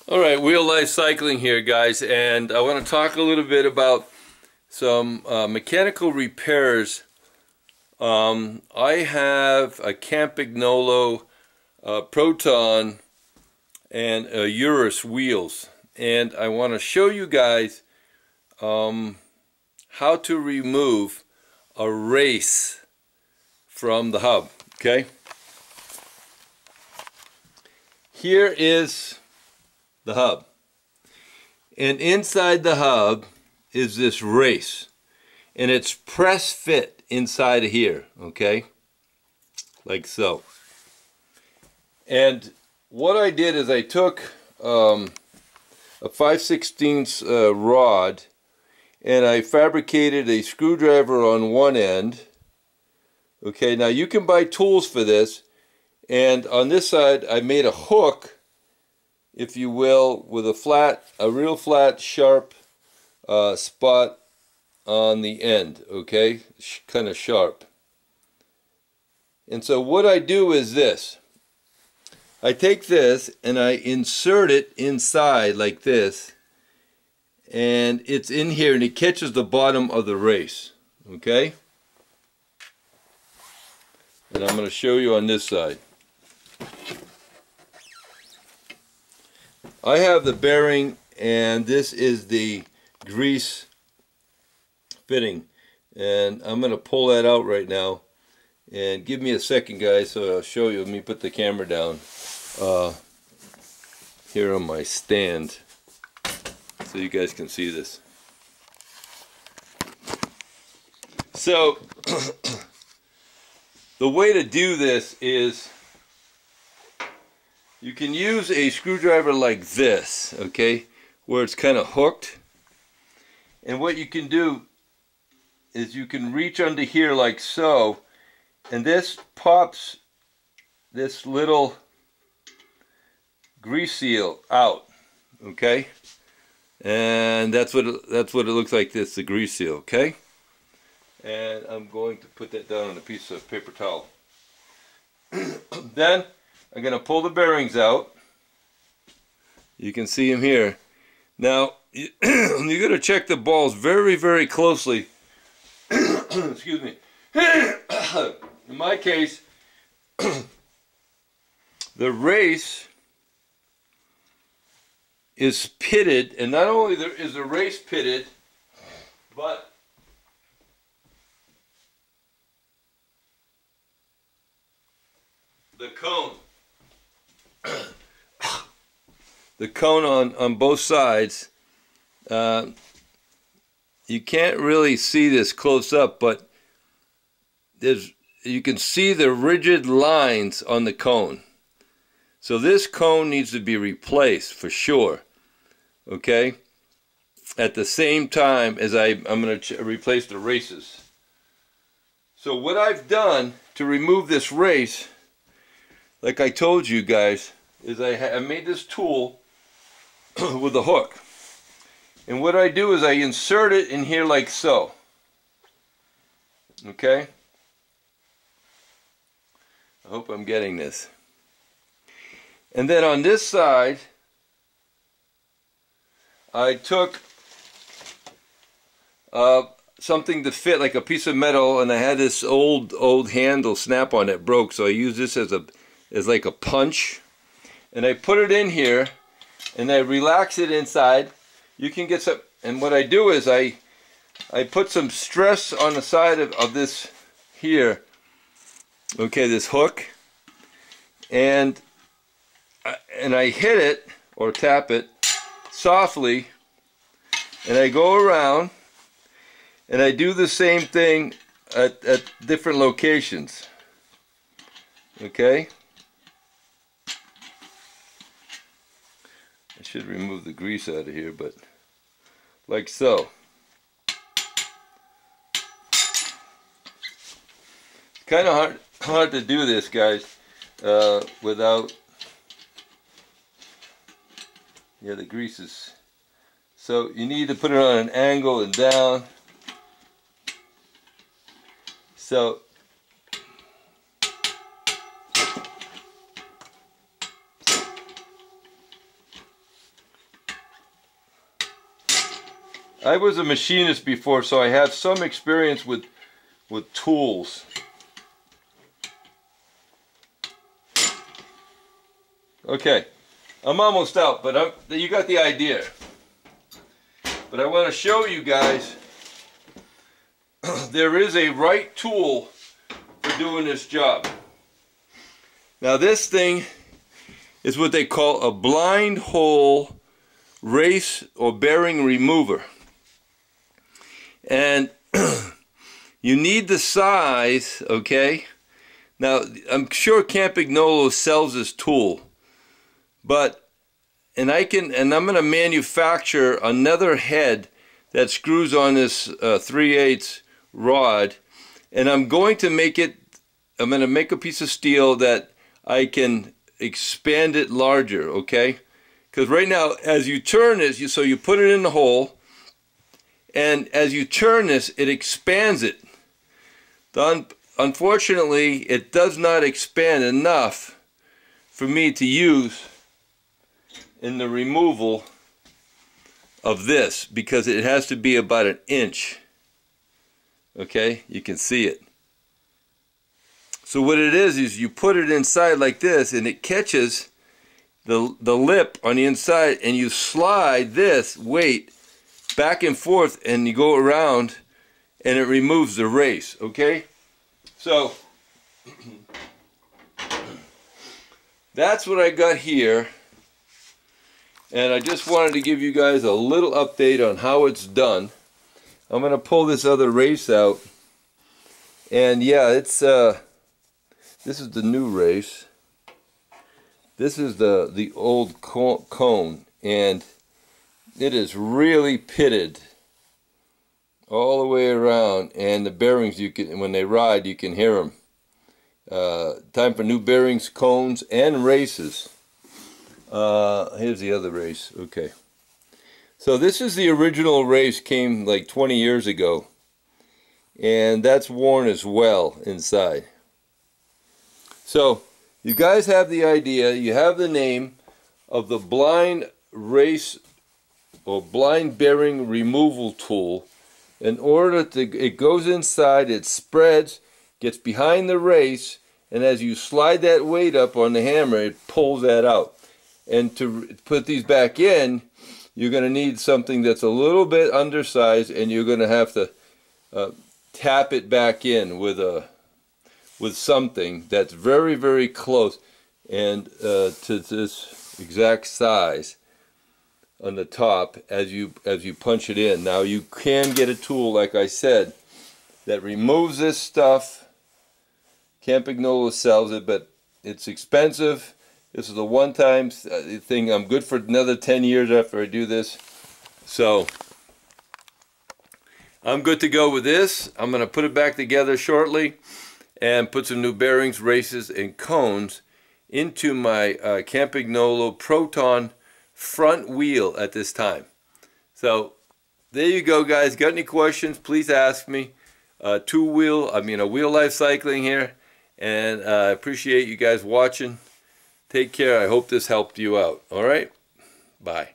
Alright, wheel life cycling here, guys, and I want to talk a little bit about some mechanical repairs. I have a Campagnolo Proton and a Eurus wheels, and I want to show you guys how to remove a race from the hub. Okay, here is the hub, and inside the hub is this race, and it's press fit inside of here, okay, like so. And what I did is I took a 5/16 rod, and I fabricated a screwdriver on one end. Okay, now you can buy tools for this, and on this side I made a hook, if you will, with a real flat, sharp spot on the end, okay, kind of sharp. And so what I do is this. I take this and I insert it inside like this, and it's in here and it catches the bottom of the race, okay? And I'm going to show you on this side. I have the bearing, and this is the grease fitting, and I'm going to pull that out right now. And give me a second, guys, so I'll show you. Let me put the camera down here on my stand so you guys can see this. So the way to do this is you can use a screwdriver like this, okay, where it's kind of hooked. And what you can do is you can reach under here like so, and this pops this little grease seal out, okay? And that's what it looks like, this, the grease seal, okay? And I'm going to put that down on a piece of paper towel. Then I'm going to pull the bearings out. You can see them here. Now, you're going to check the balls very, very closely. Excuse me. In my case, the race is pitted, and not only is the race pitted, but the cone. The cone on both sides. You can't really see this close up, but you can see the rigid lines on the cone. So this cone needs to be replaced for sure, okay, at the same time as I'm going to replace the races. So what I've done to remove this race, like I told you guys, is I made this tool with a hook. And what I do is I insert it in here like so. Okay? I hope I'm getting this. And then on this side, I took something to fit, like a piece of metal, and I had this old handle snap-on that broke, so I used this as like a punch, and I put it in here and I relax it inside. You can get some, and what I do is I put some stress on the side of this here, okay, this hook, and I hit it or tap it softly, and I go around and I do the same thing at different locations, okay? I should remove the grease out of here, but like so. Kind of hard to do this, guys, without, yeah, the grease is, so you need to put it on an angle and down. So I was a machinist before, so I have some experience with tools. Okay, I'm almost out, but you got the idea. But I want to show you guys there is a right tool for doing this job. Now this thing is what they call a blind hole race or bearing remover. And you need the size, okay? Now, I'm sure Campagnolo sells this tool, but, and I'm going to manufacture another head that screws on this 3/8 rod, and I'm going to make a piece of steel that I can expand it larger, okay? Because right now, as you turn this, so you put it in the hole, and as you turn this, it expands it. Unfortunately, it does not expand enough for me to use in the removal of this, because it has to be about 1 inch. Okay, you can see it. So what it is you put it inside like this, and it catches the lip on the inside, and you slide this weight back and forth, and you go around, and it removes the race. Okay, so that's what I got here, and I just wanted to give you guys a little update on how it's done. I'm going to pull this other race out, and yeah, it's this is the new race. This is the old cone, and it is really pitted all the way around, and the bearings, you can, when they ride, you can hear them. Time for new bearings, cones, and races. Here's the other race. Okay. So this is the original race, came like 20 years ago, and that's worn as well inside. So you guys have the idea, you have the name of the blind race or blind bearing removal tool. In order to, it goes inside, it spreads, gets behind the race, and as you slide that weight up on the hammer, it pulls that out. And to put these back in, you're going to need something that's a little bit undersized, and you're going to have to tap it back in with something that's very, very close and to this exact size on the top as you punch it in. Now you can get a tool, like I said, that removes this stuff. Campagnolo sells it, but it's expensive. This is a one-time thing. I'm good for another 10 years after I do this. So I'm good to go with this. I'm going to put it back together shortly and put some new bearings, races, and cones into my Campagnolo Proton front wheel at this time. So there you go, guys. Got any questions, please ask me. A wheel life cycling here, and I appreciate you guys watching. Take care. I hope this helped you out. All right? Bye.